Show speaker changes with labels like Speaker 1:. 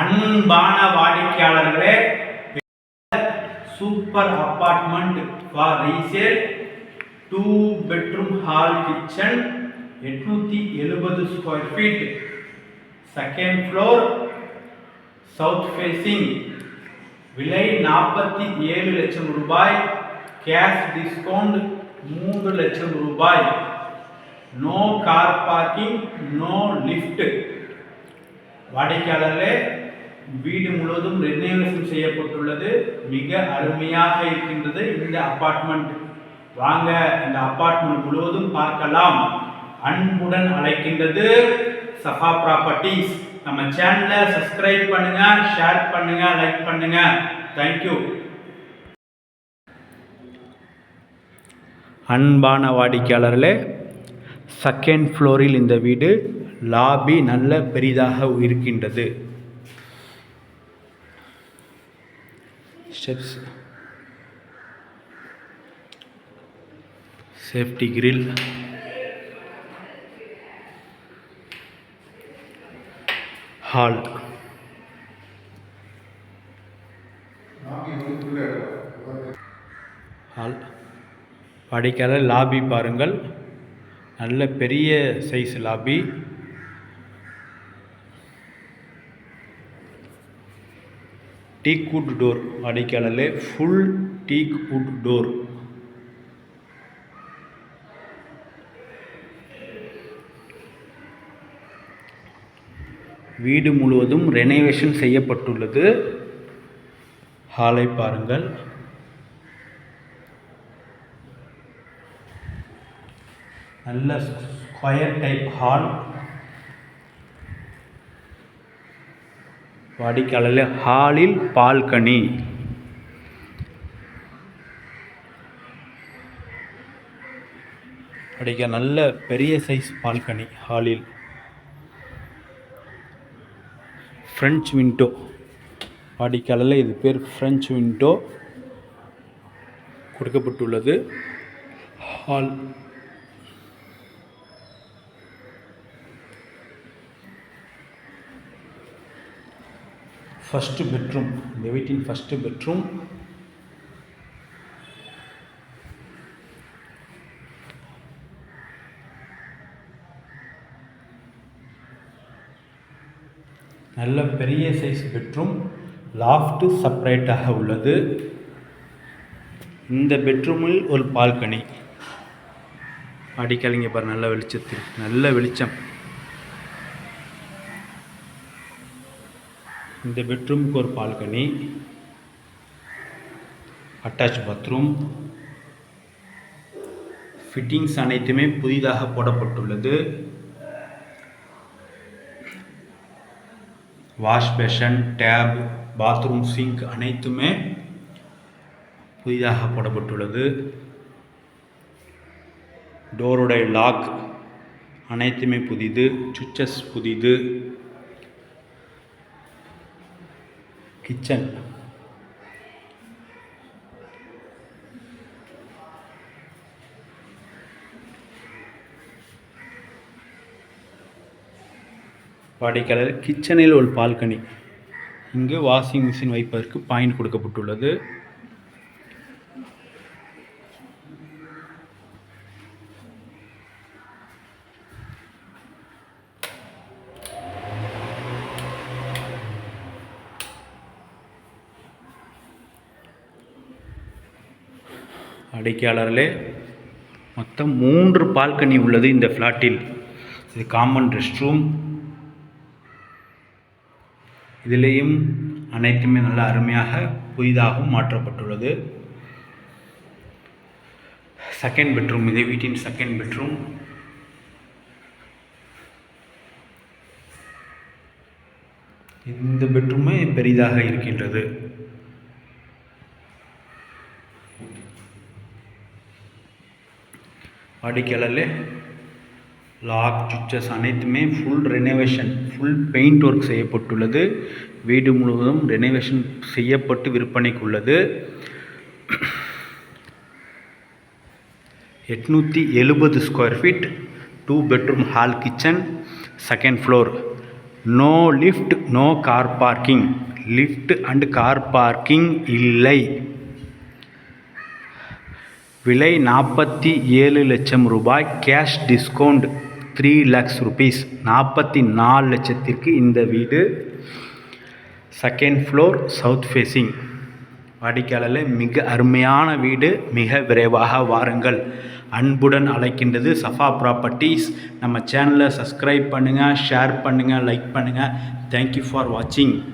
Speaker 1: அன்பான வாடிக்கையாளர்களே, super apartment for resale 2 bedroom hall kitchen 870 square feet, second floor, south facing. விலை 47 லட்சம் ரூபாய். கேஷ் டிஸ்கவுண்ட் 3 லட்சம் ரூபாய். No car parking, no lift. வாடிக்கையாளர்களே, வீடு முழுவதும் ரெனோவேஷன் செய்யப்பட்டுள்ளது. மிக அருமையாக இருக்கின்றது இந்த அபார்ட்மெண்ட். வாங்க இந்த அபார்ட்மெண்ட் முழுவதும் பார்க்கலாம். அன்புடன் அழைக்கின்றது சஃபா ப்ராப்பர்ட்டிஸ். நம்ம சேனலை சப்ஸ்கிரைப் பண்ணுங்க, ஷேர் பண்ணுங்க, லைக் பண்ணுங்க. தேங்க்யூ. அன்பான வாடிக்கையாளர்களே, செகண்ட் ஃப்ளோரில் இந்த வீடு. லாபி நல்ல பெரிதாக இருக்கின்றது. Steps, safety grill, hall. Hall வாடிக்கையாளர் லாபி பாருங்கள். நல்ல பெரிய சைஸ் லாபி. டீக் would door. வாடிக்கையாளர்களே, ஃபுல் டீக் வுட் டோர். வீடு முழுவதும் ரெனோவேஷன் செய்யப்பட்டுள்ளது. ஹாலை பாருங்கள். நல்ல ஸ்கொயர் டைப் ஹால். வாடிக்கையாளர் ஹாலில் பால்கனி. நல்ல பெரிய சைஸ் பால்கனி ஹாலில். French window. வாடிக்கையாளர் இது பேர் ஃப்ரெஞ்ச் விண்டோ கொடுக்கப்பட்டுள்ளது. ஹால். First bedroom. இந்த வீட்டின் ஃபஸ்ட்டு பெட்ரூம். நல்ல பெரிய சைஸ் பெட்ரூம். லாஃப்ட் செப்பரேட்டாக உள்ளது. இந்த பெட்ரூமில் ஒரு பால்கனி. அடிக்கலைங்க பாரு, நல்ல வெளிச்சத்தில் நல்ல வெளிச்சம். இந்த பெட்ரூமுக்கு ஒரு பால்கனி, அட்டாச் பாத்ரூம். ஃபிட்டிங்ஸ் அனைத்துமே புதிதாக போடப்பட்டுள்ளது. Wash basin, tap, bathroom sink அனைத்துமே புதிதாக போடப்பட்டுள்ளது. டோருடைய லாக் அனைத்துமே புதிது. சுவிட்சஸ் புதிது. கிச்சன். வாடிக்கையாளர் கிச்சனில் ஒரு பால்கனி. இங்கு வாஷிங் மிஷின் வைப்பதற்கு பாயிண்ட் கொடுக்கப்பட்டுள்ளது. வாடிக்கையாளர்களே, மொத்தம் 3 பால்கனி உள்ளது இந்த ஃப்ளாட்டில். இது காமன் ரெஸ்ட் ரூம். இதிலேயும் அனைத்துமே நல்ல அருமையாக புதிதாகவும் மாற்றப்பட்டுள்ளது. Second bedroom. இது வீட்டின் செகண்ட் பெட்ரூம். இந்த பெட்ரூமே பெரிதாக இருக்கின்றது. வாடிக்கையாளர்களே, லாக், சுவிட்சஸ் அனைத்துமே full renovation, full paint work செய்யப்பட்டுள்ளது. வீடு முழுவதும் ரெனோவேஷன் செய்யப்பட்டு விற்பனைக்கு உள்ளது. 870 square feet, 2 bedroom hall kitchen, second floor. No lift no car parking. Lift and car parking இல்லை. விலை 47 லட்சம் ரூபாய். Cash discount 3 lakhs rupees. 44 லட்சத்திற்கு இந்த வீடு. Second floor south facing. வாடிக்கையாளர்களே, மிக அருமையான வீடு. மிக விரைவாக வாருங்கள். அன்புடன் அழைக்கின்றது சஃபா ப்ராப்பர்ட்டிஸ். நம்ம சேனலை சப்ஸ்கிரைப் பண்ணுங்கள், ஷேர் பண்ணுங்கள், லைக் பண்ணுங்கள். தேங்க்யூ ஃபார் வாட்சிங்.